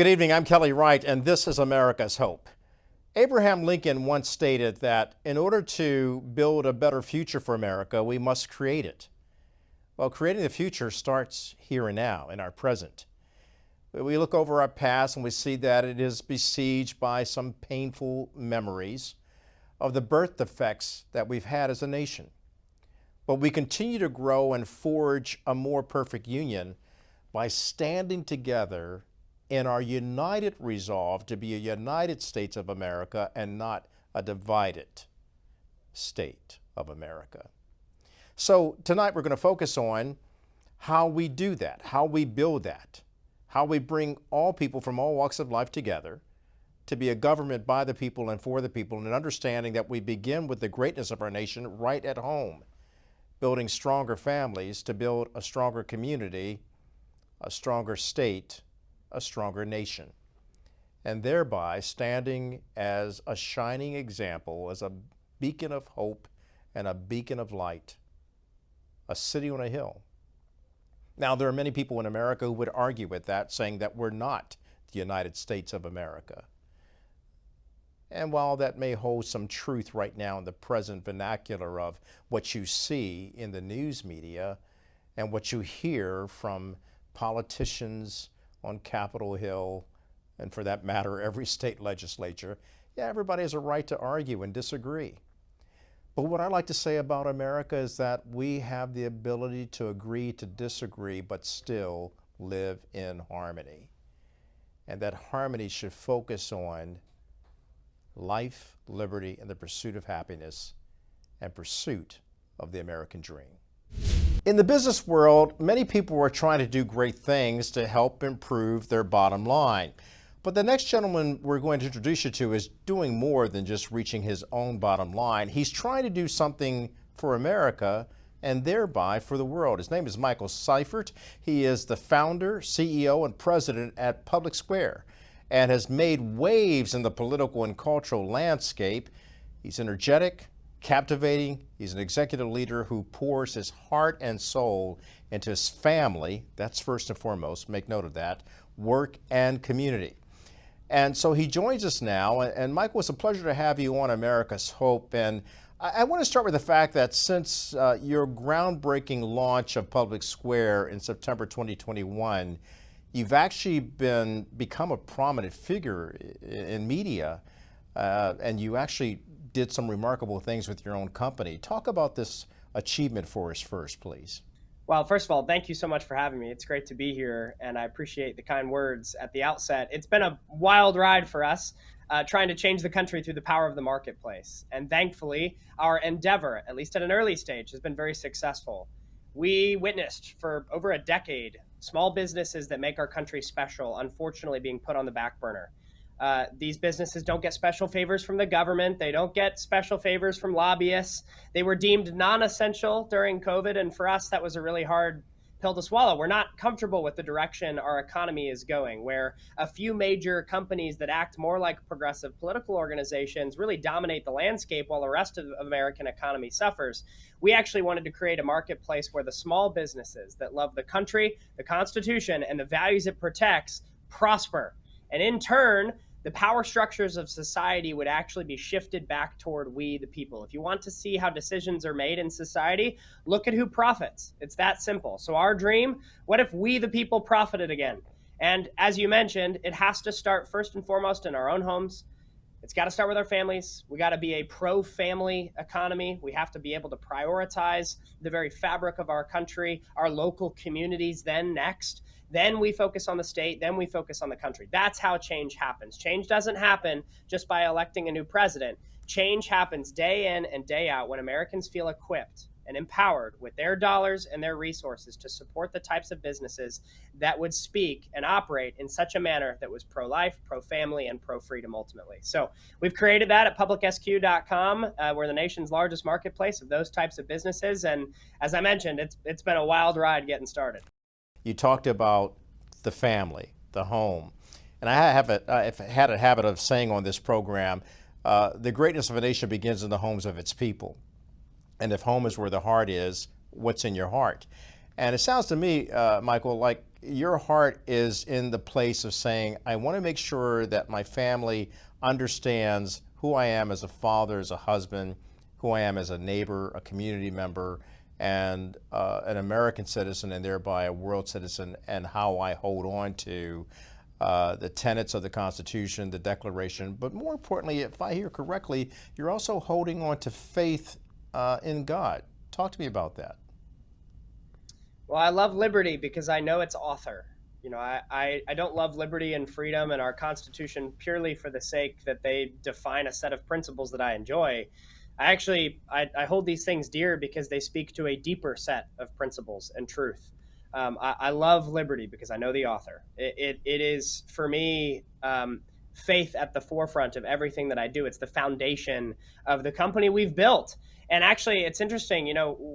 Good evening, I'm Kelly Wright, and this is America's Hope. Abraham Lincoln once stated that in order to build a better future for America, we must create it. Well, creating the future starts here and now, in our present. We look over our past and we see that it is besieged by some painful memories of the birth defects that we've had as a nation. But we continue to grow and forge a more perfect union by standing together in our united resolve to be a United States of America and not a divided state of America. So tonight we're going to focus on how we do that, how we build that, how we bring all people from all walks of life together to be a government by the people and for the people, and an understanding that we begin with the greatness of our nation right at home, building stronger families to build a stronger community, a stronger state, a stronger nation, and thereby standing as a shining example, as a beacon of hope and a beacon of light, a city on a hill. Now, there are many people in America who would argue with that, saying that we're not the United States of America. And while that may hold some truth right now in the present vernacular of what you see in the news media and what you hear from politicians on Capitol Hill, and for that matter, every state legislature, yeah, everybody has a right to argue and disagree. But what I like to say about America is that we have the ability to agree to disagree, but still live in harmony. And that harmony should focus on life, liberty, and the pursuit of happiness and pursuit of the American dream. In the business world, many people are trying to do great things to help improve their bottom line. But the next gentleman we're going to introduce you to is doing more than just reaching his own bottom line. He's trying to do something for America and thereby for the world. His name is Michael Seifert. He is the founder, CEO, and president at Public Square and has made waves in the political and cultural landscape. He's energetic, captivating. He's an executive leader who pours his heart and soul into his family. That's first and foremost. Make note of that. Work and community. And so he joins us now. And Michael, it's a pleasure to have you on America's Hope. And I want to start with the fact that since your groundbreaking launch of Public Square in September 2021, you've actually become a prominent figure in media, and you actually did some remarkable things with your own company. Talk about this achievement for us first, please. Well, first of all, thank you so much for having me. It's great to be here, and I appreciate the kind words at the outset. It's been a wild ride for us, trying to change the country through the power of the marketplace. And thankfully, our endeavor, at least at an early stage, has been very successful. We witnessed for over a decade small businesses that make our country special, unfortunately, being put on the back burner. These businesses don't get special favors from the government. They don't get special favors from lobbyists. They were deemed non-essential during COVID, and for us, that was a really hard pill to swallow. We're not comfortable with the direction our economy is going, where a few major companies that act more like progressive political organizations really dominate the landscape while the rest of the American economy suffers. We actually wanted to create a marketplace where the small businesses that love the country, the Constitution, and the values it protects prosper. And in turn, the power structures of society would actually be shifted back toward we, the people. If you want to see how decisions are made in society, look at who profits. It's that simple. So our dream, what if we, the people, profited again? And as you mentioned, it has to start first and foremost in our own homes. It's got to start with our families. We got to be a pro-family economy. We have to be able to prioritize the very fabric of our country, our local communities then next. Then we focus on the state, then we focus on the country. That's how change happens. Change doesn't happen just by electing a new president. Change happens day in and day out when Americans feel equipped and empowered with their dollars and their resources to support the types of businesses that would speak and operate in such a manner that was pro-life, pro-family, and pro-freedom ultimately. So we've created that at publicsq.com. We're the nation's largest marketplace of those types of businesses. And as I mentioned, it's been a wild ride getting started. You talked about the family, the home. And I've had a habit of saying on this program, the greatness of a nation begins in the homes of its people. And if home is where the heart is, what's in your heart? And it sounds to me, Michael, like your heart is in the place of saying, I want to make sure that my family understands who I am as a father, as a husband, who I am as a neighbor, a community member, and an American citizen, and thereby a world citizen, and how I hold on to the tenets of the Constitution, the Declaration. But more importantly, if I hear correctly, you're also holding on to faith in God. Talk to me about that. Well, I love liberty because I know its author. I don't love liberty and freedom and our Constitution purely for the sake that they define a set of principles that I enjoy. I hold these things dear because they speak to a deeper set of principles and truth. I love liberty because I know the author. It is, for me, faith at the forefront of everything that I do. It's the foundation of the company we've built. And actually, it's interesting.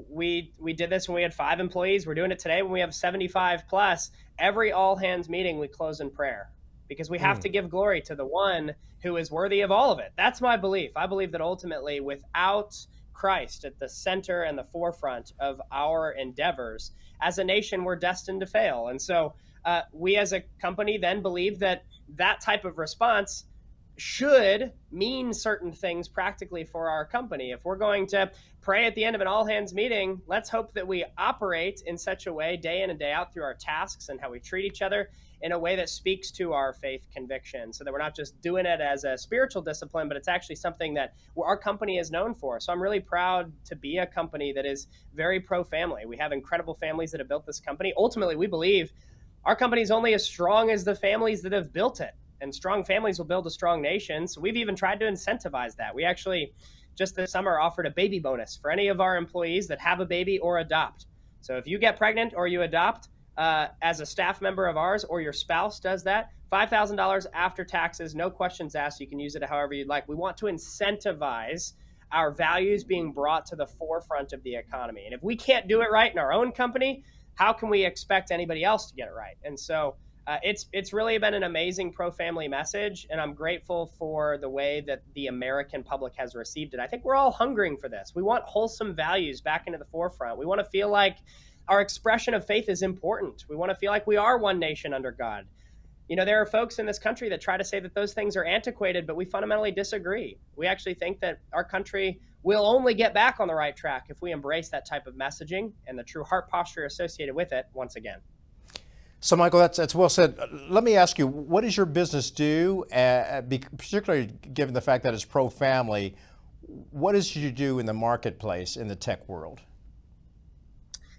We did this when we had 5 employees. We're doing it today when we have 75 plus. Every all hands meeting, we close in prayer because we have to give glory to the one who is worthy of all of it. That's my belief. I believe that ultimately, without Christ at the center and the forefront of our endeavors, as a nation, we're destined to fail. And so we as a company then believe that that type of response should mean certain things practically for our company. If we're going to pray at the end of an all hands meeting, let's hope that we operate in such a way day in and day out through our tasks and how we treat each other in a way that speaks to our faith conviction, so that we're not just doing it as a spiritual discipline, but it's actually something that our company is known for. So I'm really proud to be a company that is very pro-family. We have incredible families that have built this company. Ultimately, we believe our company is only as strong as the families that have built it, and strong families will build a strong nation. So we've even tried to incentivize that. We actually, just this summer, offered a baby bonus for any of our employees that have a baby or adopt. So if you get pregnant or you adopt as a staff member of ours, or your spouse does that, $5,000 after taxes, no questions asked. You can use it however you'd like. We want to incentivize our values being brought to the forefront of the economy. And if we can't do it right in our own company, how can we expect anybody else to get it right? And so it's really been an amazing pro-family message, and I'm grateful for the way that the American public has received it. I think we're all hungering for this. We want wholesome values back into the forefront. We want to feel like our expression of faith is important. We want to feel like we are one nation under God. There are folks in this country that try to say that those things are antiquated, but we fundamentally disagree. We actually think that our country will only get back on the right track if we embrace that type of messaging and the true heart posture associated with it once again. So, Michael, that's well said. Let me ask you, what does your business do, particularly given the fact that it's pro-family? What does you do in the marketplace in the tech world?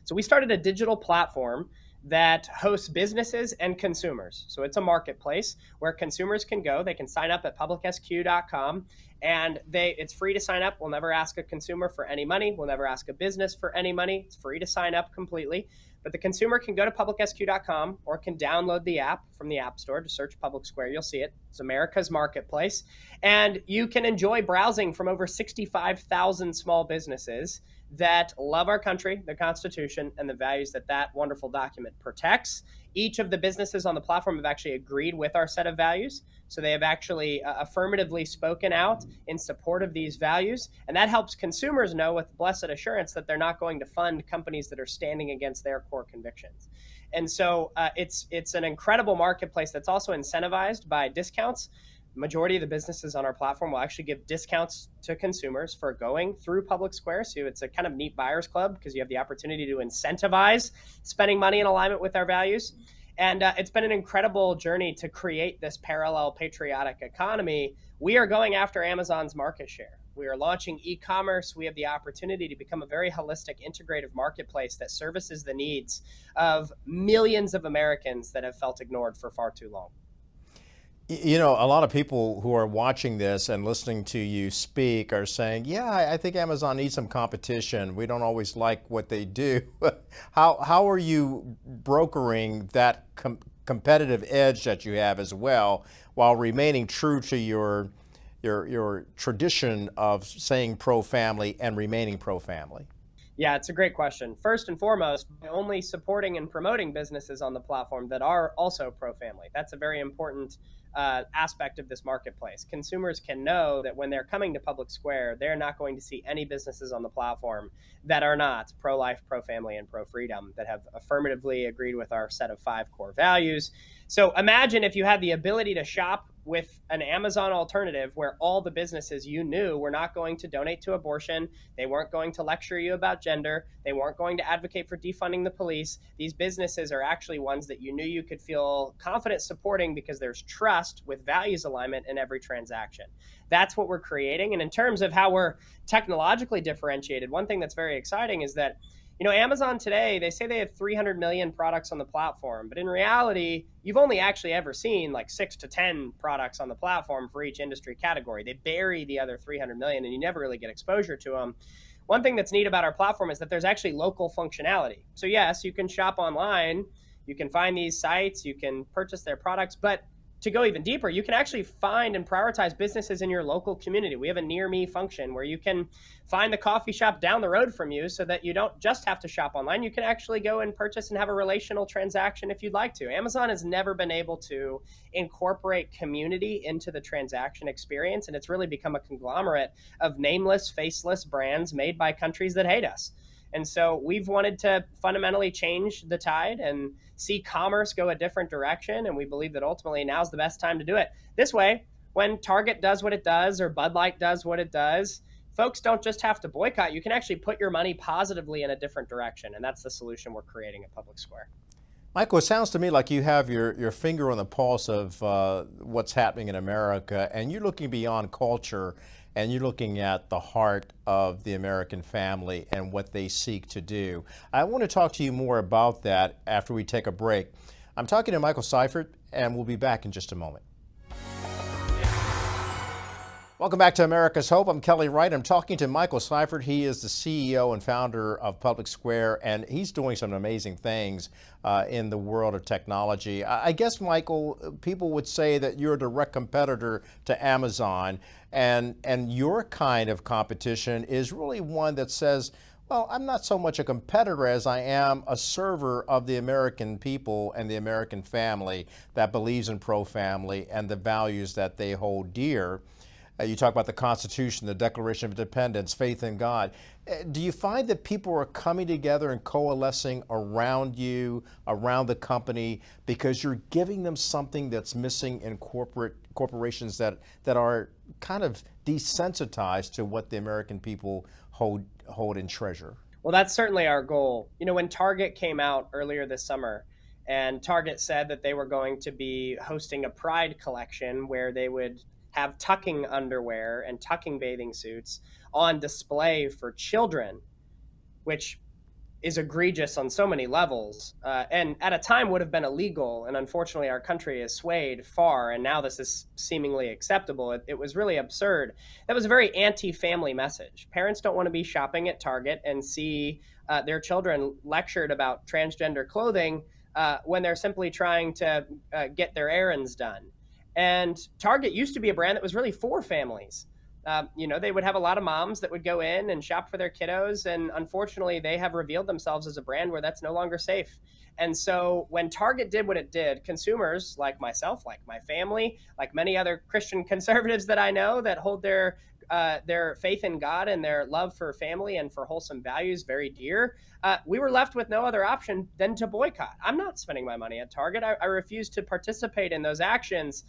So we started a digital platform that hosts businesses and consumers. So it's a marketplace where consumers can go. They can sign up at publicsq.com, and it's free to sign up. We'll never ask a consumer for any money. We'll never ask a business for any money. It's free to sign up completely. But the consumer can go to publicsq.com or can download the app from the App Store to search Public Square. You'll see it. It's America's marketplace. And you can enjoy browsing from over 65,000 small businesses that love our country, the Constitution, and the values that that wonderful document protects. Each of the businesses on the platform have actually agreed with our set of values. So they have actually affirmatively spoken out in support of these values. And that helps consumers know with blessed assurance that they're not going to fund companies that are standing against their core convictions. And so it's an incredible marketplace that's also incentivized by discounts. Majority of the businesses on our platform will actually give discounts to consumers for going through Public Square. So it's a kind of neat buyer's club because you have the opportunity to incentivize spending money in alignment with our values. And it's been an incredible journey to create this parallel patriotic economy. We are going after Amazon's market share. We are launching e-commerce. We have the opportunity to become a very holistic, integrative marketplace that services the needs of millions of Americans that have felt ignored for far too long. A lot of people who are watching this and listening to you speak are saying, yeah, I think Amazon needs some competition. We don't always like what they do. How are you brokering that competitive edge that you have as well, while remaining true to your tradition of saying pro-family and remaining pro-family? Yeah, it's a great question. First and foremost, only supporting and promoting businesses on the platform that are also pro-family. That's a very important aspect of this marketplace. Consumers can know that when they're coming to Public Square, they're not going to see any businesses on the platform that are not pro-life, pro-family, and pro-freedom, that have affirmatively agreed with our set of 5 core values. So imagine if you had the ability to shop with an Amazon alternative where all the businesses you knew were not going to donate to abortion, they weren't going to lecture you about gender, they weren't going to advocate for defunding the police. These businesses are actually ones that you knew you could feel confident supporting because there's trust with values alignment in every transaction. That's what we're creating. And in terms of how we're technologically differentiated, one thing that's very exciting is that Amazon today, they say they have 300 million products on the platform, but in reality, you've only actually ever seen like 6 to 10 products on the platform for each industry category. They bury the other 300 million and you never really get exposure to them. One thing that's neat about our platform is that there's actually local functionality. So yes, you can shop online, you can find these sites, you can purchase their products, but to go even deeper, you can actually find and prioritize businesses in your local community. We have a near me function where you can find the coffee shop down the road from you so that you don't just have to shop online. You can actually go and purchase and have a relational transaction if you'd like to. Amazon has never been able to incorporate community into the transaction experience, and it's really become a conglomerate of nameless, faceless brands made by countries that hate us. And so we've wanted to fundamentally change the tide and see commerce go a different direction. And we believe that ultimately now's the best time to do it. This way, when Target does what it does or Bud Light does what it does, folks don't just have to boycott. You can actually put your money positively in a different direction. And that's the solution we're creating at Public Square. Michael, it sounds to me like you have your finger on the pulse of what's happening in America, and you're looking beyond culture, and you're looking at the heart of the American family and what they seek to do. I want to talk to you more about that after we take a break. I'm talking to Michael Seifert, and we'll be back in just a moment. Welcome back to America's Hope. I'm Kelly Wright. I'm talking to Michael Seifert. He is the CEO and founder of Public Square, and he's doing some amazing things in the world of technology. I guess, Michael, people would say that you're a direct competitor to Amazon, and your kind of competition is really one that says, well, I'm not so much a competitor as I am a server of the American people and the American family that believes in pro-family and the values that they hold dear. You talk about the Constitution, the Declaration of Independence, faith in God. Do you find that people are coming together and coalescing around you, around the company, because you're giving them something that's missing in corporations that are kind of desensitized to what the American people hold in treasure? Well, that's certainly our goal. When Target came out earlier this summer, and Target said that they were going to be hosting a Pride collection where they would have tucking underwear and tucking bathing suits on display for children, which is egregious on so many levels, and at a time would have been illegal. And unfortunately, our country has swayed far, and now this is seemingly acceptable. It was really absurd. That was a very anti-family message. Parents don't want to be shopping at Target and see their children lectured about transgender clothing when they're simply trying to get their errands done. And Target used to be a brand that was really for families. They would have a lot of moms that would go in and shop for their kiddos. And unfortunately, they have revealed themselves as a brand where that's no longer safe. And so when Target did what it did, consumers like myself, like my family, like many other Christian conservatives that I know that hold their faith in God and their love for family and for wholesome values very dear, we were left with no other option than to boycott. I'm not spending my money at Target. I refuse to participate in those actions.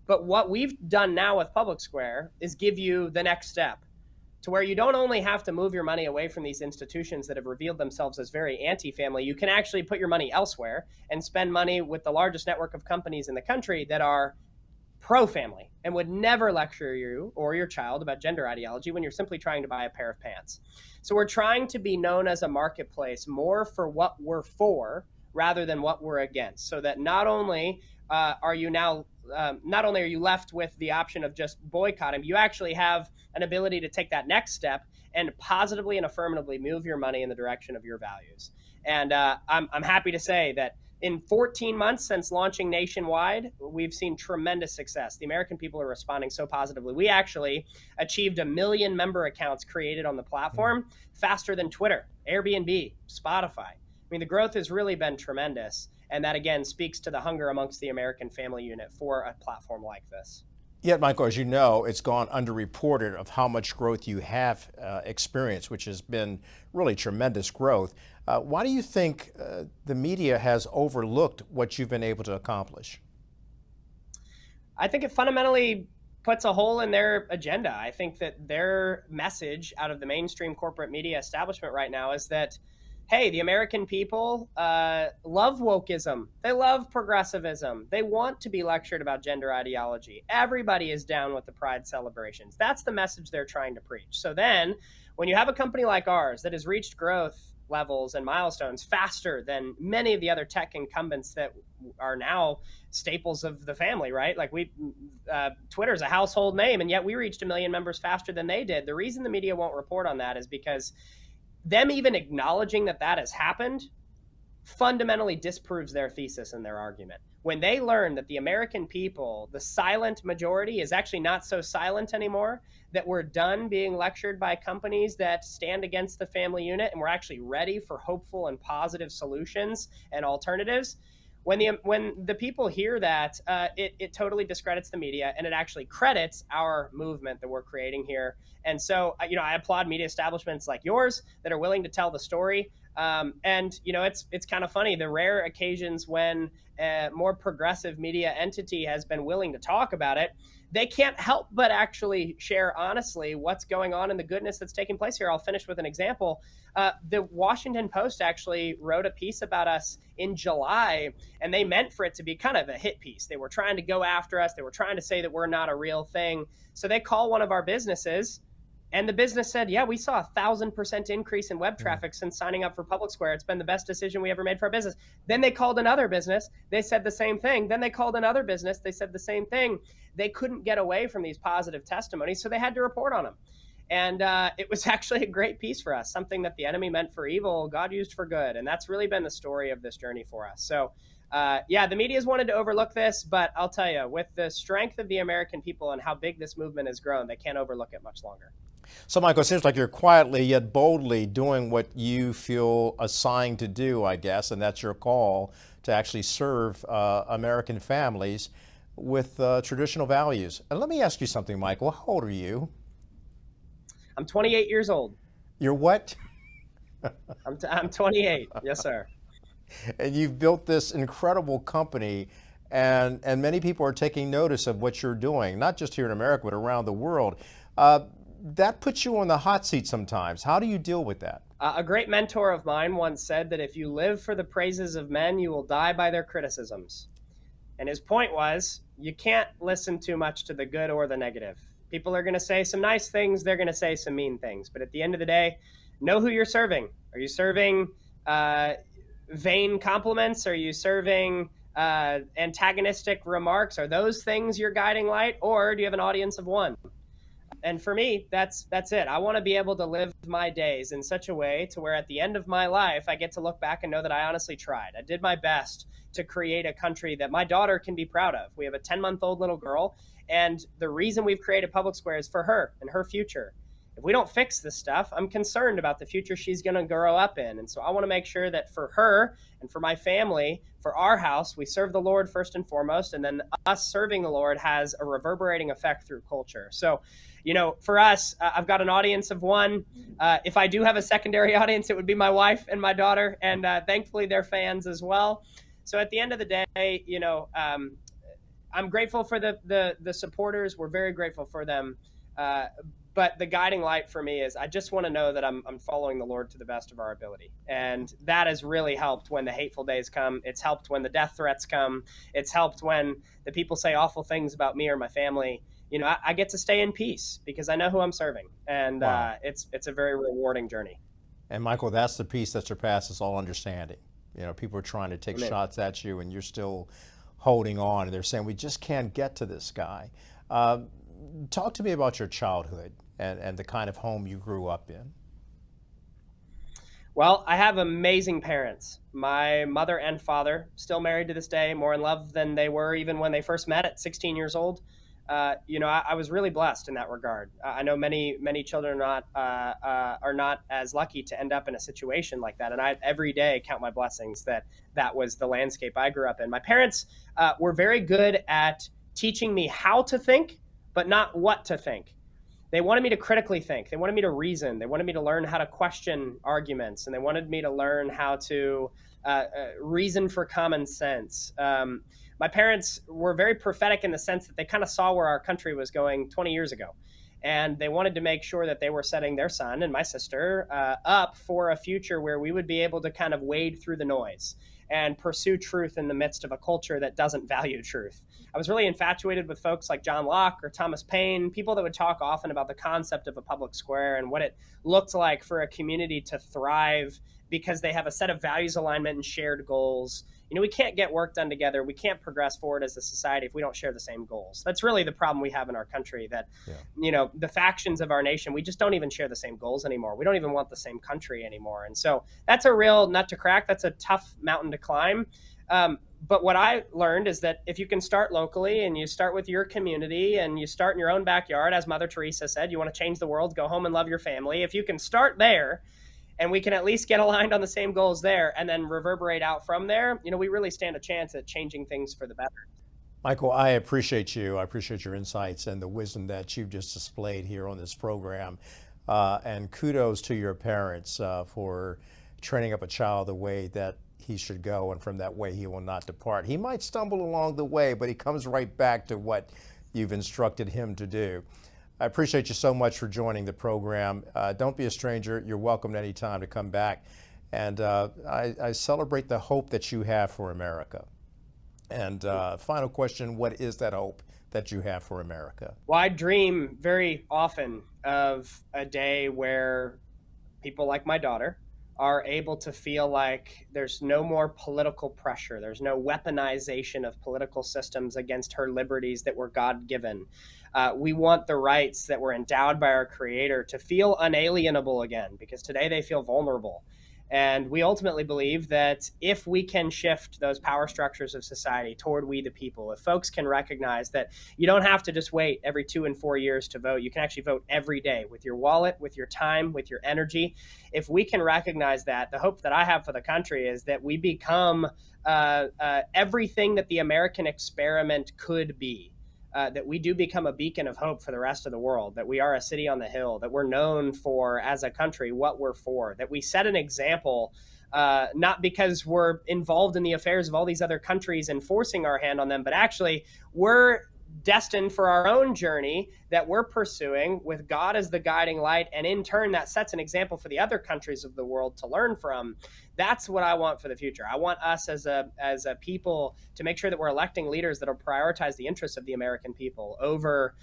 But what we've done now with Public Square is give you the next step to where you don't only have to move your money away from these institutions that have revealed themselves as very anti-family. You can actually put your money elsewhere and spend money with the largest network of companies in the country that are pro-family and would never lecture you or your child about gender ideology when you're simply trying to buy a pair of pants. So we're trying to be known as a marketplace more for what we're for rather than what we're against, so that not only are you left with the option of just boycotting, you actually have an ability to take that next step and positively and affirmatively move your money in the direction of your values. And I'm happy to say that in 14 months since launching nationwide, we've seen tremendous success. The American people are responding so positively. We actually achieved 1 million member accounts created on the platform faster than Twitter, Airbnb, Spotify. I mean, the growth has really been tremendous. And that, again, speaks to the hunger amongst the American family unit for a platform like this. Yet, Michael, as you know, it's gone underreported of how much growth you have experienced, which has been really tremendous growth. Why do you think the media has overlooked what you've been able to accomplish? I think it fundamentally puts a hole in their agenda. I think that their message out of the mainstream corporate media establishment right now is that, hey, the American people love wokeism. They love progressivism. They want to be lectured about gender ideology. Everybody is down with the pride celebrations. That's the message they're trying to preach. So then when you have a company like ours that has reached growth levels and milestones faster than many of the other tech incumbents that are now staples of the family, right? Like Twitter's a household name, and yet we reached 1 million members faster than they did. The reason the media won't report on that is because them even acknowledging that that has happened fundamentally disproves their thesis and their argument. When they learn that the American people, the silent majority, is actually not so silent anymore, that we're done being lectured by companies that stand against the family unit, and we're actually ready for hopeful and positive solutions and alternatives. When the people hear that, it totally discredits the media, and it actually credits our movement that we're creating here. And so, I applaud media establishments like yours that are willing to tell the story. And it's kind of funny, the rare occasions when a more progressive media entity has been willing to talk about it, they can't help but actually share honestly what's going on and the goodness that's taking place here. I'll finish with an example. The Washington Post actually wrote a piece about us in July, and they meant for it to be kind of a hit piece. They were trying to go after us. They were trying to say that we're not a real thing. So they call one of our businesses, and the business said, yeah, we saw 1,000% increase in web traffic since signing up for Public Square. It's been the best decision we ever made for our business. Then they called another business. They said the same thing. Then they called another business. They said the same thing. They couldn't get away from these positive testimonies, so they had to report on them. And it was actually a great piece for us, something that the enemy meant for evil, God used for good. And that's really been the story of this journey for us. So, the media's wanted to overlook this, but I'll tell you, with the strength of the American people and how big this movement has grown, they can't overlook it much longer. So, Michael, it seems like you're quietly yet boldly doing what you feel assigned to do, I guess, and that's your call to actually serve American families with traditional values. And let me ask you something, Michael. How old are you? I'm 28 years old. You're what? I'm 28. Yes, sir. And you've built this incredible company, and many people are taking notice of what you're doing, not just here in America, but around the world. That puts you on the hot seat sometimes. How do you deal with that? A great mentor of mine once said that if you live for the praises of men, you will die by their criticisms. And his point was, you can't listen too much to the good or the negative. People are going to say some nice things. They're going to say some mean things. But at the end of the day, know who you're serving. Are you serving vain compliments? Are you serving antagonistic remarks? Are those things your guiding light? Or do you have an audience of one? And for me, that's it. I want to be able to live my days in such a way to where at the end of my life, I get to look back and know that I honestly tried. I did my best to create a country that my daughter can be proud of. We have a 10-month-old little girl, and the reason we've created Public Square is for her and her future. If we don't fix this stuff, I'm concerned about the future she's going to grow up in. And so I want to make sure that for her and for my family, for our house, we serve the Lord first and foremost, and then us serving the Lord has a reverberating effect through culture. So, for us, I've got an audience of one. If I do have a secondary audience, it would be my wife and my daughter, and thankfully they're fans as well. So at the end of the day, I'm grateful for the supporters. We're very grateful for them. But the guiding light for me is I just want to know that I'm following the Lord to the best of our ability. And that has really helped when the hateful days come. It's helped when the death threats come. It's helped when the people say awful things about me or my family. I get to stay in peace because I know who I'm serving. And wow. It's a very rewarding journey. And Michael, that's the peace that surpasses all understanding. People are trying to take shots at you and you're still holding on. And they're saying, we just can't get to this guy. Talk to me about your childhood and the kind of home you grew up in. Well, I have amazing parents. My mother and father, still married to this day, more in love than they were even when they first met at 16 years old. I was really blessed in that regard. I know many children are not as lucky to end up in a situation like that, and I every day count my blessings that was the landscape I grew up in. My parents were very good at teaching me how to think, but not what to think. They wanted me to critically think. They wanted me to reason. They wanted me to learn how to question arguments, and they wanted me to learn how to reason for common sense. My parents were very prophetic in the sense that they kind of saw where our country was going 20 years ago. And they wanted to make sure that they were setting their son and my sister up for a future where we would be able to kind of wade through the noise and pursue truth in the midst of a culture that doesn't value truth. I was really infatuated with folks like John Locke or Thomas Paine, people that would talk often about the concept of a public square and what it looked like for a community to thrive because they have a set of values alignment and shared goals. We can't get work done together. We can't progress forward as a society if we don't share the same goals. That's really the problem we have in our country, that, the factions of our nation, we just don't even share the same goals anymore. We don't even want the same country anymore. And so that's a real nut to crack. That's a tough mountain to climb. But what I learned is that if you can start locally and you start with your community and you start in your own backyard, as Mother Teresa said, you want to change the world, go home and love your family. If you can start there, and we can at least get aligned on the same goals there and then reverberate out from there, we really stand a chance at changing things for the better. Michael, I appreciate you. I appreciate your insights and the wisdom that you've just displayed here on this program. And kudos to your parents for training up a child the way that he should go, and from that way he will not depart. He might stumble along the way, but he comes right back to what you've instructed him to do. I appreciate you so much for joining the program. Don't be a stranger. You're welcome at any time to come back. And I celebrate the hope that you have for America. And final question, what is that hope that you have for America? Well, I dream very often of a day where people like my daughter are able to feel like there's no more political pressure. There's no weaponization of political systems against her liberties that were God-given. We want the rights that were endowed by our Creator to feel unalienable again, because today they feel vulnerable. And we ultimately believe that if we can shift those power structures of society toward we the people, if folks can recognize that you don't have to just wait every 2 and 4 years to vote, you can actually vote every day with your wallet, with your time, with your energy. If we can recognize that, the hope that I have for the country is that we become everything that the American experiment could be. That we do become a beacon of hope for the rest of the world, that we are a city on the hill, that we're known for, as a country, what we're for, that we set an example, not because we're involved in the affairs of all these other countries and forcing our hand on them, but actually we're destined for our own journey that we're pursuing with God as the guiding light. And in turn, that sets an example for the other countries of the world to learn from. That's what I want for the future. I want us as a people to make sure that we're electing leaders that will prioritize the interests of the American people over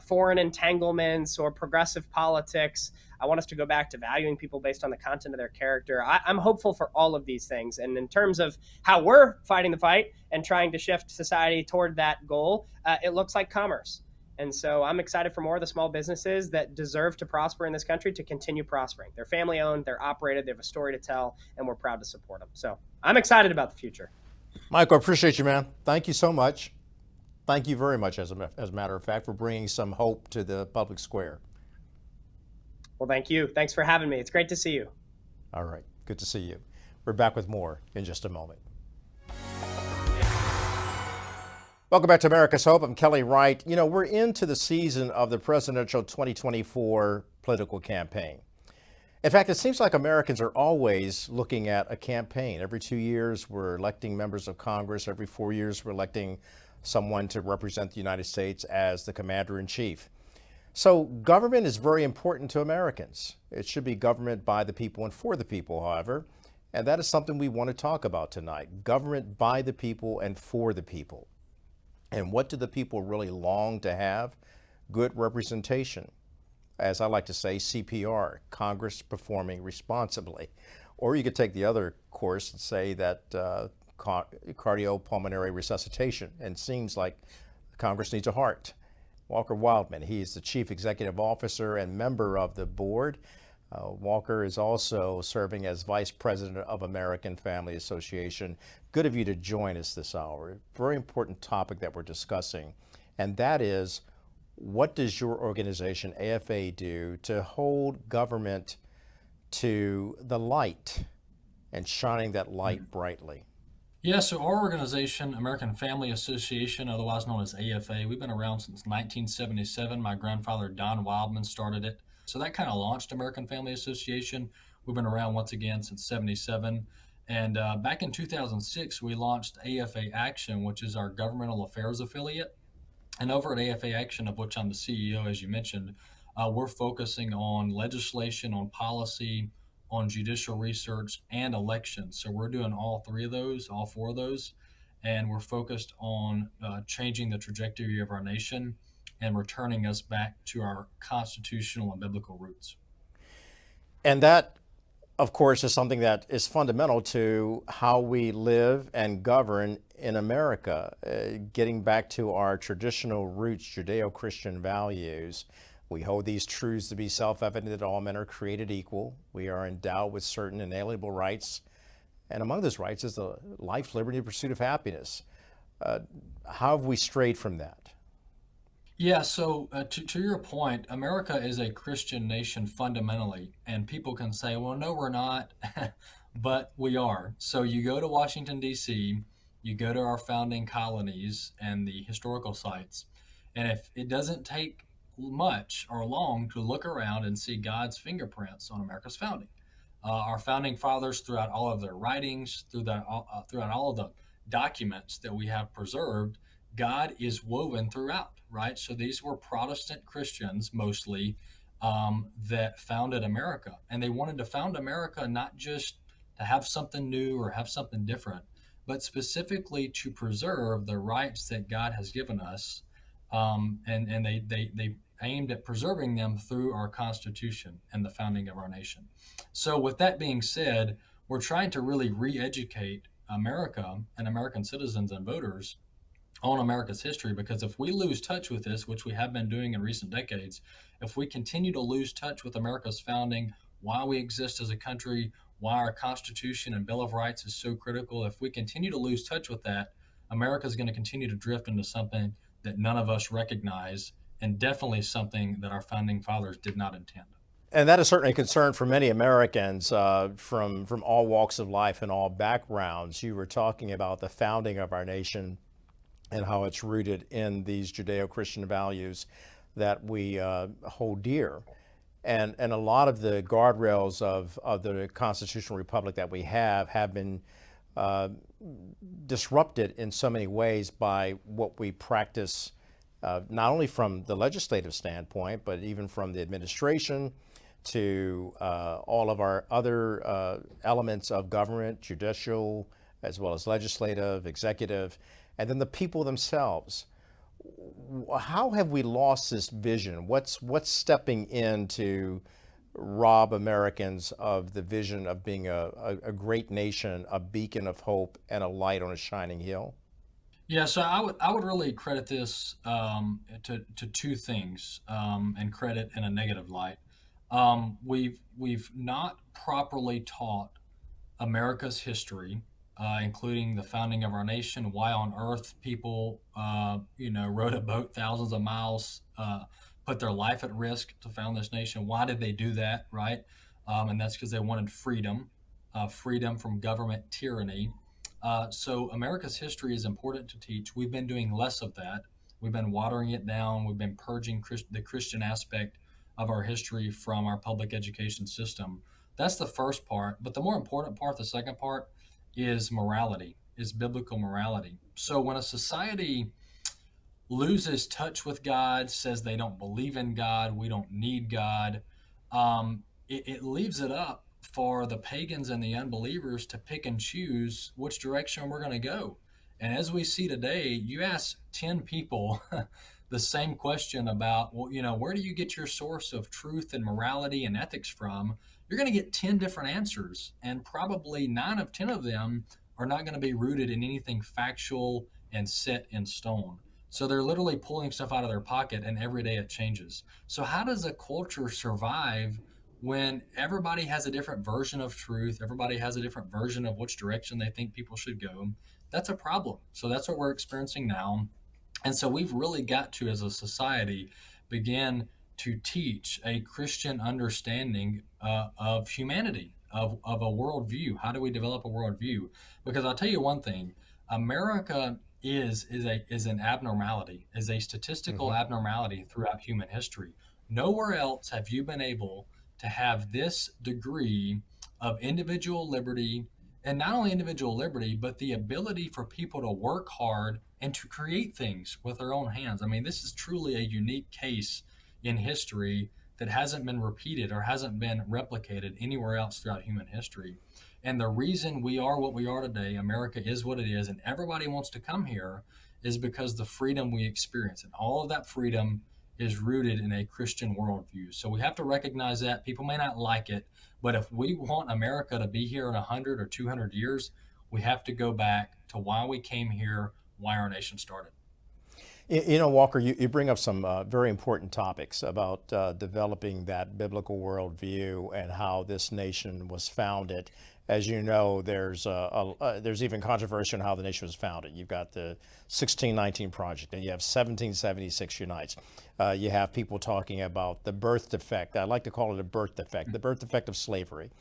foreign entanglements or progressive politics. I want us to go back to valuing people based on the content of their character. I'm hopeful for all of these things. And in terms of how we're fighting the fight and trying to shift society toward that goal, it looks like commerce. And so I'm excited for more of the small businesses that deserve to prosper in this country to continue prospering. They're family owned, they're operated, they have a story to tell, and we're proud to support them. So I'm excited about the future. Michael, I appreciate you, man. Thank you so much. Thank you very much, as a matter of fact, for bringing some hope to the public square. Well, thank you. Thanks for having me. It's great to see you. All right. Good to see you. We're back with more in just a moment. Welcome back to America's Hope. I'm Kelly Wright. We're into the season of the presidential 2024 political campaign. In fact, it seems like Americans are always looking at a campaign. Every 2 years, we're electing members of Congress. Every 4 years, we're electing someone to represent the United States as the commander-in-chief. So government is very important to Americans. It should be government by the people and for the people, however, and that is something we want to talk about tonight. Government by the people and for the people. And what do the people really long to have? Good representation. As I like to say, CPR, Congress performing responsibly. Or you could take the other course and say that cardiopulmonary resuscitation, and seems like Congress needs a heart. Walker Wildman, he is the Chief Executive Officer and member of the board. Walker is also serving as Vice President of American Family Association. Good of you to join us this hour. Very important topic that we're discussing, and that is, what does your organization, AFA, do to hold government to the light and shining that light brightly? Yeah, so our organization, American Family Association, otherwise known as AFA, we've been around since 1977. My grandfather, Don Wildman, started it. So that kind of launched American Family Association. We've been around once again since 77. And back in 2006, we launched AFA Action, which is our governmental affairs affiliate. And over at AFA Action, of which I'm the CEO, as you mentioned, we're focusing on legislation, on policy, on judicial research, and elections. So we're doing all three of those, all four of those, and we're focused on changing the trajectory of our nation and returning us back to our constitutional and biblical roots. And that, of course, is something that is fundamental to how we live and govern in America. Getting back to our traditional roots, Judeo Christian values, we hold these truths to be self evident that all men are created equal. We are endowed with certain inalienable rights. And among those rights is the life, liberty, and pursuit of happiness. How have we strayed from that? Yeah, so to your point, America is a Christian nation fundamentally, and people can say, well, no, we're not, but we are. So you go to Washington, D.C., you go to our founding colonies and the historical sites, and if it doesn't take much or long to look around and see God's fingerprints on America's founding. Our founding fathers, throughout all of their writings, throughout all of the documents that we have preserved, God is woven throughout, right? So these were Protestant Christians mostly that founded America. And they wanted to found America not just to have something new or have something different, but specifically to preserve the rights that God has given us. And they aimed at preserving them through our Constitution and the founding of our nation. So, with that being said, we're trying to really re educate America and American citizens and voters on America's history, because if we lose touch with this, which we have been doing in recent decades, if we continue to lose touch with America's founding, why we exist as a country, why our Constitution and Bill of Rights is so critical, if we continue to lose touch with that, America is going to continue to drift into something that none of us recognize, and definitely something that our founding fathers did not intend. And that is certainly a concern for many Americans from all walks of life and all backgrounds. You were talking about the founding of our nation and how it's rooted in these Judeo-Christian values that we hold dear. And a lot of the guardrails of the constitutional republic that we have been disrupted in so many ways by what we practice, not only from the legislative standpoint, but even from the administration to all of our other elements of government, judicial, as well as legislative, executive, and then the people themselves. How have we lost this vision? What's stepping in to rob Americans of the vision of being a great nation, a beacon of hope, and a light on a shining hill? Yeah, so I would really credit this to two things, and credit in a negative light. We've not properly taught America's history, including the founding of our nation, why on earth people, rowed a boat thousands of miles, put their life at risk to found this nation. Why did they do that, right? And that's because they wanted freedom, freedom from government tyranny. So America's history is important to teach. We've been doing less of that. We've been watering it down. We've been purging the Christian aspect of our history from our public education system. That's the first part. But the more important part, the second part, is morality, is biblical morality. So when a society loses touch with God, says they don't believe in God, we don't need God, it leaves it up for the pagans and the unbelievers to pick and choose which direction we're going to go. And as we see today, you ask 10 people the same question about, well, where do you get your source of truth and morality and ethics from? You're going to get 10 different answers, and probably 9 of 10 of them are not going to be rooted in anything factual and set in stone. So they're literally pulling stuff out of their pocket, and every day it changes. So how does a culture survive when everybody has a different version of truth? Everybody has a different version of which direction they think people should go. That's a problem. So that's what we're experiencing now. And so we've really got to, as a society, began to teach a Christian understanding of humanity, of a worldview. How do we develop a worldview? Because I'll tell you one thing, America is an abnormality, is a statistical Hmm. abnormality throughout human history. Nowhere else have you been able to have this degree of individual liberty, and not only individual liberty, but the ability for people to work hard and to create things with their own hands. I mean, this is truly a unique case in history that hasn't been repeated or hasn't been replicated anywhere else throughout human history. And the reason we are what we are today, America is what it is, and everybody wants to come here, is because the freedom we experience. And all of that freedom is rooted in a Christian worldview. So we have to recognize that. People may not like it, but if we want America to be here in 100 or 200 years, we have to go back to why we came here, why our nation started. You know, Walker, you bring up some very important topics about developing that biblical worldview and how this nation was founded. As you know, there's even controversy on how the nation was founded. You've got the 1619 Project, and you have 1776 Unites. You have people talking about the birth defect. I like to call it a birth defect, the birth defect of slavery,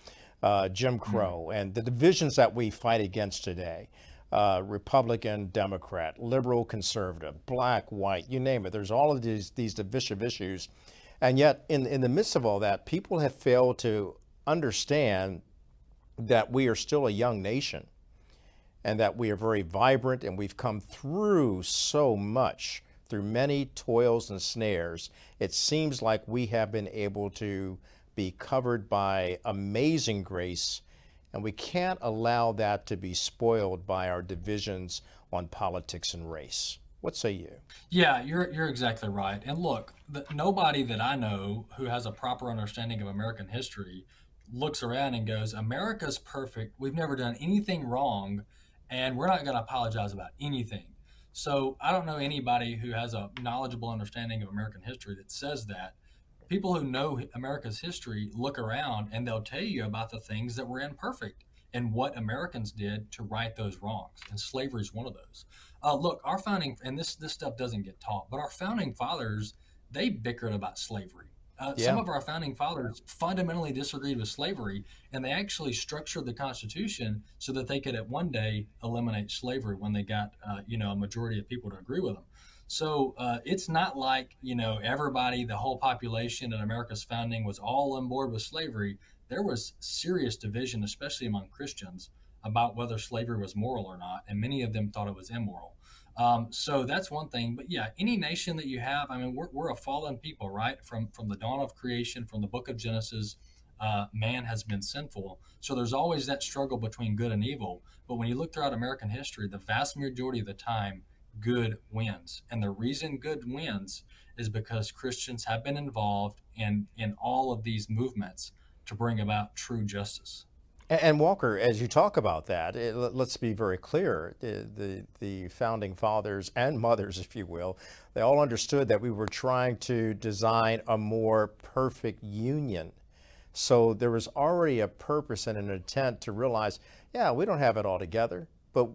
Jim Crow, and the divisions that we fight against today. Republican, Democrat, liberal, conservative, black, white, you name it. There's all of these divisive issues. And yet, in the midst of all that, people have failed to understand that we are still a young nation and that we are very vibrant and we've come through so much, through many toils and snares. It seems like we have been able to be covered by amazing grace, and we can't allow that to be spoiled by our divisions on politics and race. What say you? Yeah, you're exactly right. And look, nobody that I know who has a proper understanding of American history looks around and goes, "America's perfect. We've never done anything wrong, and we're not going to apologize about anything." So I don't know anybody who has a knowledgeable understanding of American history that says that. People who know America's history look around and they'll tell you about the things that were imperfect and what Americans did to right those wrongs. And slavery is one of those. Look, our founding, and this stuff doesn't get taught, but our founding fathers, they bickered about slavery. Some Yeah. of our founding fathers fundamentally disagreed with slavery, and they actually structured the Constitution so that they could at one day eliminate slavery when they got a majority of people to agree with them. So it's not like everybody, the whole population in America's founding was all on board with slavery. There was serious division, especially among Christians, about whether slavery was moral or not, and many of them thought it was immoral. So that's one thing. But yeah, any nation that you have, I mean, we're a fallen people, right? From the dawn of creation, from the book of Genesis, man has been sinful. So there's always that struggle between good and evil. But when you look throughout American history, the vast majority of the time, good wins. And the reason good wins is because Christians have been involved in all of these movements to bring about true justice. And Walker, as you talk about that, let's be very clear. The founding fathers and mothers, if you will, they all understood that we were trying to design a more perfect union. So there was already a purpose and an intent to realize, yeah, we don't have it all together, but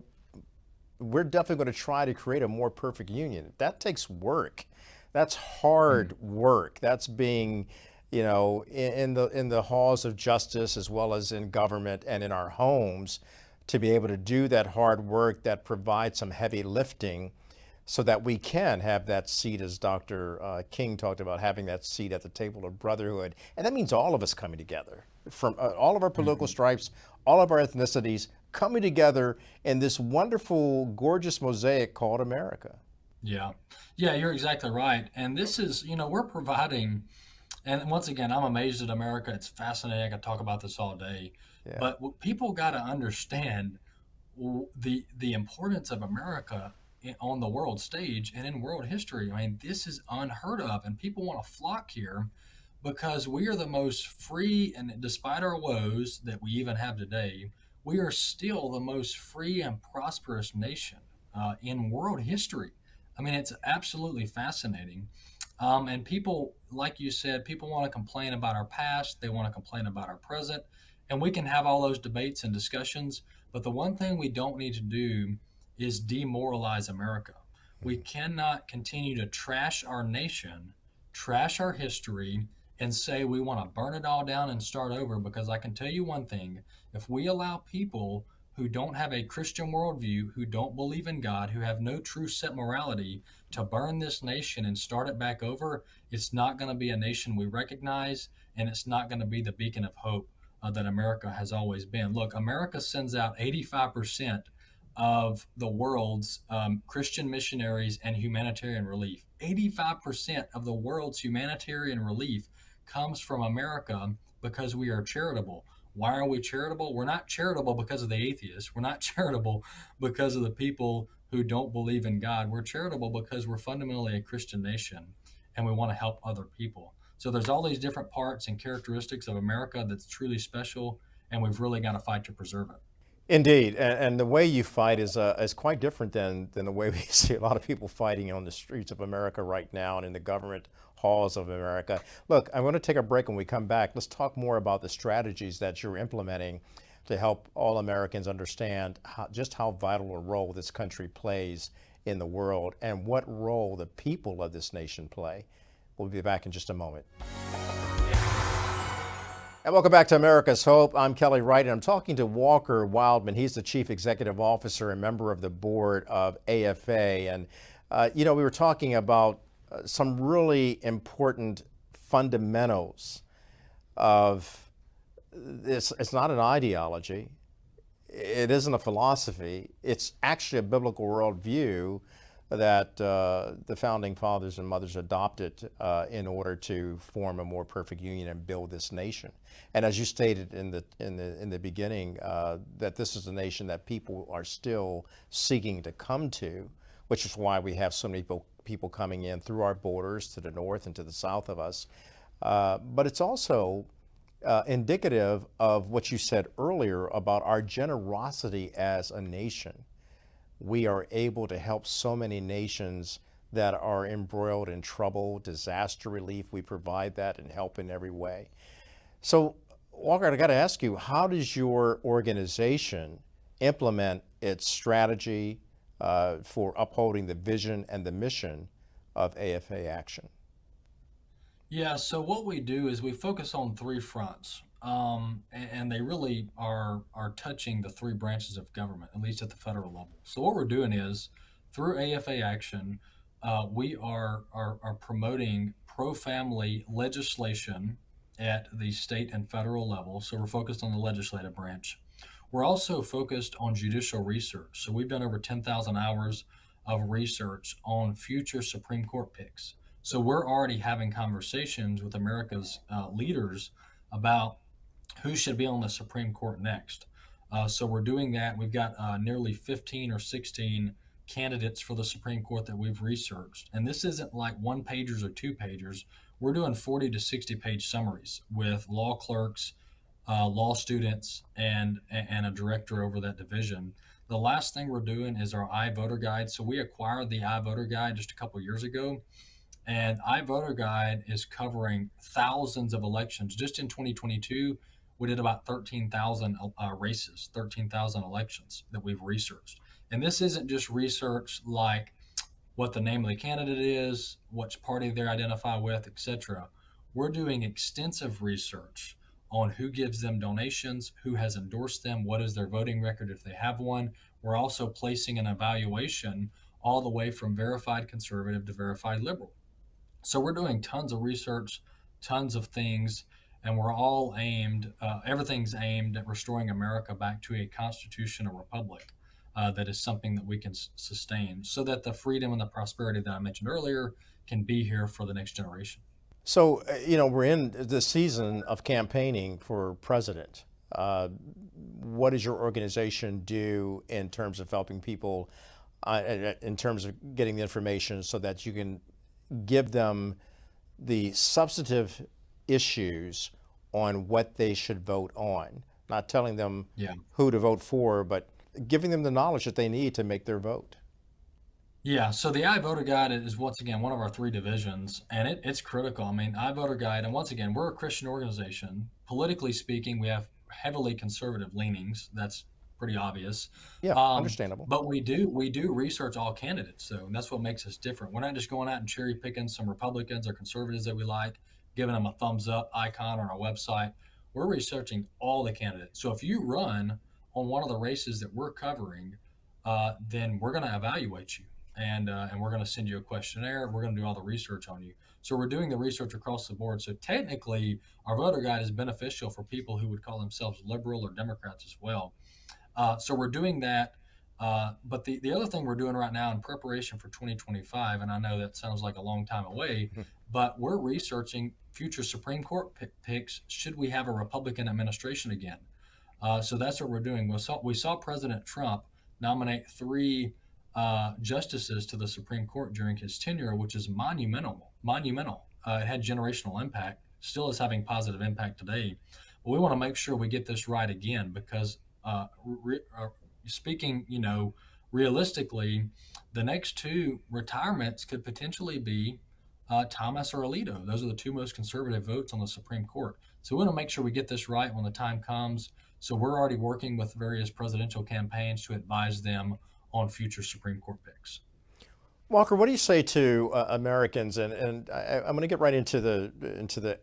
we're definitely going to try to create a more perfect union. That takes work. That's hard work. That's being, in the halls of justice as well as in government and in our homes, to be able to do that hard work that provides some heavy lifting so that we can have that seat, as Dr. King talked about, having that seat at the table of brotherhood. And that means all of us coming together from all of our political stripes, all of our ethnicities coming together in this wonderful, gorgeous mosaic called America. Yeah. Yeah, you're exactly right. And this is, we're providing, and once again, I'm amazed at America. It's fascinating. I could talk about this all day. Yeah. But what people got to understand the importance of America on the world stage and in world history. I mean, this is unheard of, and people want to flock here because we are the most free, and despite our woes that we even have today, we are still the most free and prosperous nation in world history. I mean, it's absolutely fascinating. And people, like you said, people want to complain about our past, they want to complain about our present, and we can have all those debates and discussions. But the one thing we don't need to do is demoralize America. We cannot continue to trash our nation trash our history, and say we want to burn it all down and start over. Because I can tell you one thing: if we allow people who don't have a Christian worldview, who don't believe in God, who have no true set morality, to burn this nation and start it back over, it's not going to be a nation we recognize, and it's not going to be the beacon of hope that America has always been. Look, America sends out 85% of the world's Christian missionaries and humanitarian relief. 85% of the world's humanitarian relief comes from America because we are charitable. Why are we charitable? We're not charitable because of the atheists. We're not charitable because of the people who don't believe in God. We're charitable because we're fundamentally a Christian nation and we want to help other people. So there's all these different parts and characteristics of America that's truly special, and we've really got to fight to preserve it. Indeed, and the way you fight is quite different than the way we see a lot of people fighting on the streets of America right now and in the government halls of America. Look, I'm going to take a break. When we come back, let's talk more about the strategies that you're implementing to help all Americans understand just how vital a role this country plays in the world and what role the people of this nation play. We'll be back in just a moment. And welcome back to America's Hope. I'm Kelly Wright, and I'm talking to Walker Wildman. He's the Chief Executive Officer and member of the board of AFA. And, we were talking about some really important fundamentals of this. It's not an ideology. It isn't a philosophy. It's actually a biblical worldview that the founding fathers and mothers adopted in order to form a more perfect union and build this nation. And as you stated in the beginning, that this is a nation that people are still seeking to come to, which is why we have so many people coming in through our borders to the north and to the south of us. But it's also indicative of what you said earlier about our generosity as a nation. We are able to help so many nations that are embroiled in trouble, disaster relief. We provide that and help in every way. So, Walker, I got to ask you, how does your organization implement its strategy for upholding the vision and the mission of AFA Action? Yeah, so what we do is we focus on three fronts, and they really are touching the three branches of government, at least at the federal level. So what we're doing is, through AFA Action, we are promoting pro-family legislation at the state and federal level. So we're focused on the legislative branch. We're also focused on judicial research. So we've done over 10,000 hours of research on future Supreme Court picks. So we're already having conversations with America's leaders about who should be on the Supreme Court next. So we're doing that. We've got nearly 15 or 16 candidates for the Supreme Court that we've researched. And this isn't like one pagers or two pagers. We're doing 40 to 60 page summaries with law clerks, law students, and a director over that division. The last thing we're doing is our iVoter Guide. So we acquired the iVoter Guide just a couple years ago. And iVoter Guide is covering thousands of elections. Just in 2022, we did about 13,000 races, 13,000 elections that we've researched. And this isn't just research like what the name of the candidate is, which party they identify with, etc. We're doing extensive research on who gives them donations, who has endorsed them, what is their voting record if they have one. We're also placing an evaluation all the way from verified conservative to verified liberal. So we're doing tons of research, tons of things, and we're all everything's aimed at restoring America back to a constitutional republic that is something that we can sustain, so that the freedom and the prosperity that I mentioned earlier can be here for the next generation. So, we're in the season of campaigning for president. What does your organization do in terms of helping people, in terms of getting the information so that you can give them the substantive issues on what they should vote on? Not telling them who to vote for, but giving them the knowledge that they need to make their vote. Yeah, so the iVoter Guide is, once again, one of our three divisions, and it's critical. I mean, iVoter Guide, and once again, we're a Christian organization. Politically speaking, we have heavily conservative leanings. That's pretty obvious. Yeah, Um, understandable. but we do research all candidates, though, and that's what makes us different. We're not just going out and cherry picking some Republicans or conservatives that we like, giving them a thumbs up icon on our website. We're researching all the candidates. So if you run on one of the races that we're covering, then we're going to evaluate you, and we're going to send you a questionnaire. We're going to do all the research on you. So we're doing the research across the board. So technically, our voter guide is beneficial for people who would call themselves liberal or Democrats as well. So we're doing that. But the other thing we're doing right now in preparation for 2025, and I know that sounds like a long time away, but we're researching future Supreme Court picks should we have a Republican administration again. So that's what we're doing. We saw President Trump nominate three justices to the Supreme Court during his tenure, which is monumental. Monumental. It had generational impact. Still is having positive impact today. But we want to make sure we get this right again because, speaking, realistically, the next two retirements could potentially be Thomas or Alito. Those are the two most conservative votes on the Supreme Court. So we want to make sure we get this right when the time comes. So we're already working with various presidential campaigns to advise them on future Supreme Court picks. Walker, what do you say to Americans? And I'm going to get right into the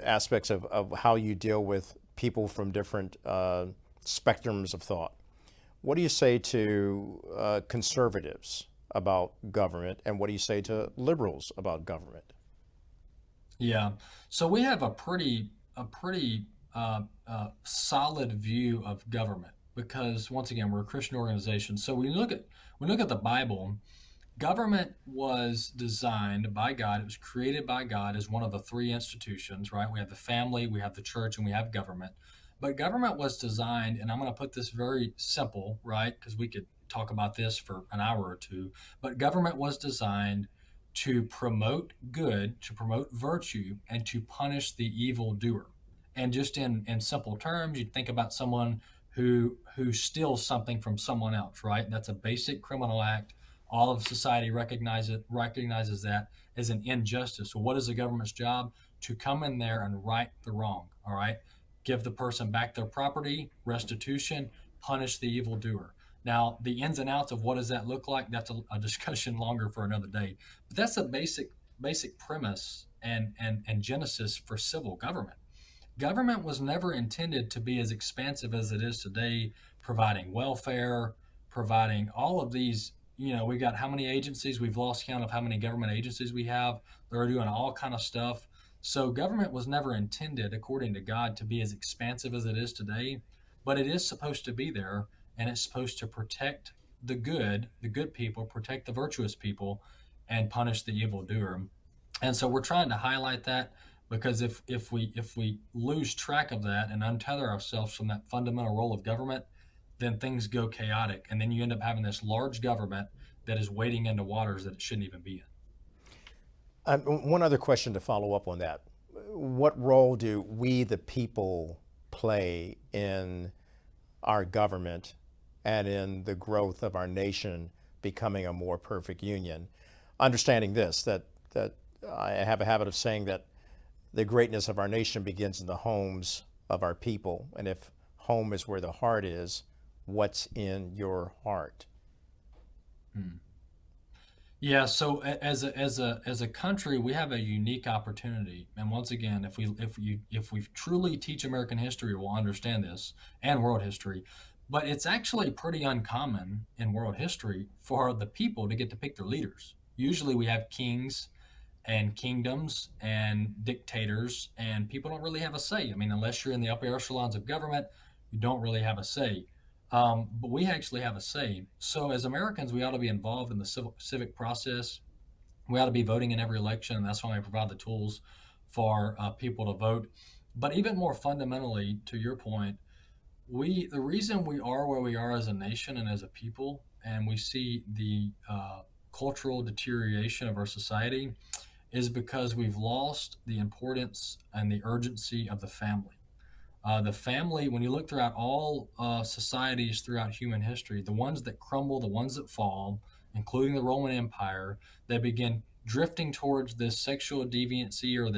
aspects of how you deal with people from different spectrums of thought. What do you say to conservatives about government, and what do you say to liberals about government? Yeah. So we have a pretty solid view of government because once again we're a Christian organization. So when you look at the Bible, government was designed by God. It was created by God as one of the three institutions, right? We have the family, we have the church, and we have government. But government was designed, and I'm going to put this very simple, right? Because we could talk about this for an hour or two. But government was designed to promote good, to promote virtue, and to punish the evil doer. And just in simple terms, you think about someone who steals something from someone else, right? That's a basic criminal act. All of society recognizes that as an injustice. So what is the government's job? To come in there and right the wrong, all right? Give the person back their property, restitution, punish the evildoer. Now, the ins and outs of what does that look like, that's a discussion longer for another day. But that's a basic premise and genesis for civil government. Government was never intended to be as expansive as it is today, providing welfare, providing all of these. We've got how many agencies? We've lost count of how many government agencies we have. They're doing all kind of stuff. So government was never intended, according to God, to be as expansive as it is today, but it is supposed to be there, and it's supposed to protect the good people, protect the virtuous people, and punish the evildoer. And so we're trying to highlight that because if we lose track of that and untether ourselves from that fundamental role of government, then things go chaotic, and then you end up having this large government that is wading into waters that it shouldn't even be in. One other question to follow up on that. What role do we, the people, play in our government and in the growth of our nation becoming a more perfect union? Understanding this, that I have a habit of saying that the greatness of our nation begins in the homes of our people. And if home is where the heart is, what's in your heart? Yeah, so as a country, we have a unique opportunity. And once again, if we truly teach American history, we'll understand this and world history. But it's actually pretty uncommon in world history for the people to get to pick their leaders. Usually we have kings and kingdoms and dictators, and people don't really have a say. I mean, unless you're in the upper echelons of government, you don't really have a say. But we actually have a say. So as Americans, we ought to be involved in the civic process. We ought to be voting in every election, and that's why we provide the tools for people to vote. But even more fundamentally, to your point, the reason we are where we are as a nation and as a people, and we see the cultural deterioration of our society, is because we've lost the importance and the urgency of the family. The family, when you look throughout all societies throughout human history, the ones that crumble, the ones that fall, including the Roman Empire, they begin drifting towards this sexual deviancy or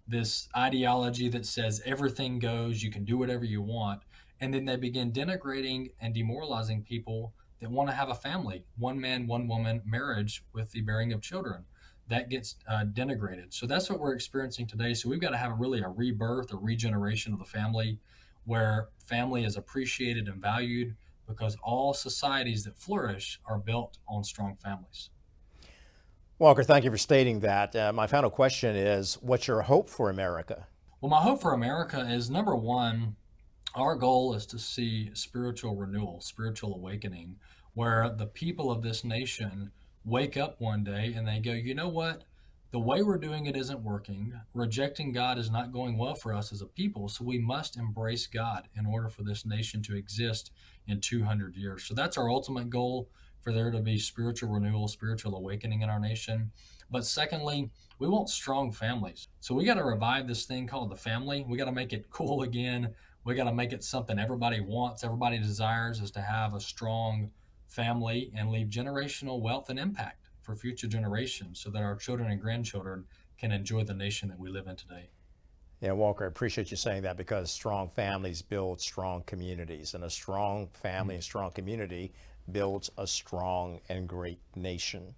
this ideology that says everything goes, you can do whatever you want. And then they begin denigrating and demoralizing people that want to have a family, one man, one woman marriage with the bearing of children. That gets denigrated. So that's what we're experiencing today. So we've got to have a rebirth, a regeneration of the family, where family is appreciated and valued, because all societies that flourish are built on strong families. Walker, thank you for stating that. My final question is, what's your hope for America? Well, my hope for America is, number one, our goal is to see spiritual renewal, spiritual awakening, where the people of this nation wake up one day and they go, you know what? The way we're doing it isn't working. Rejecting God is not going well for us as a people. So we must embrace God in order for this nation to exist in 200 years. So that's our ultimate goal, for there to be spiritual renewal, spiritual awakening in our nation. But secondly, we want strong families. So we got to revive this thing called the family. We got to make it cool again. We got to make it something everybody wants, everybody desires, is to have a strong family and leave generational wealth and impact for future generations, so that our children and grandchildren can enjoy the nation that we live in today. Yeah, Walker, I appreciate you saying that, because strong families build strong communities, and a strong family and strong community builds a strong and great nation.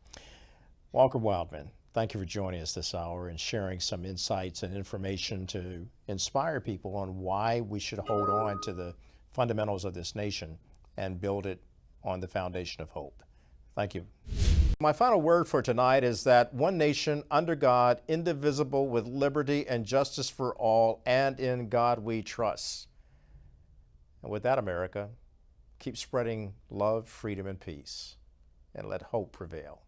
Walker Wildman, thank you for joining us this hour and sharing some insights and information to inspire people on why we should hold on to the fundamentals of this nation and build it on the foundation of hope. Thank you. My final word for tonight is that one nation under God, indivisible, with liberty and justice for all, and in God we trust. And with that, America, keep spreading love, freedom, and peace, and let hope prevail.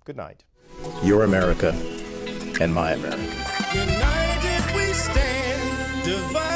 Good night. Your America and my America. United we stand, divided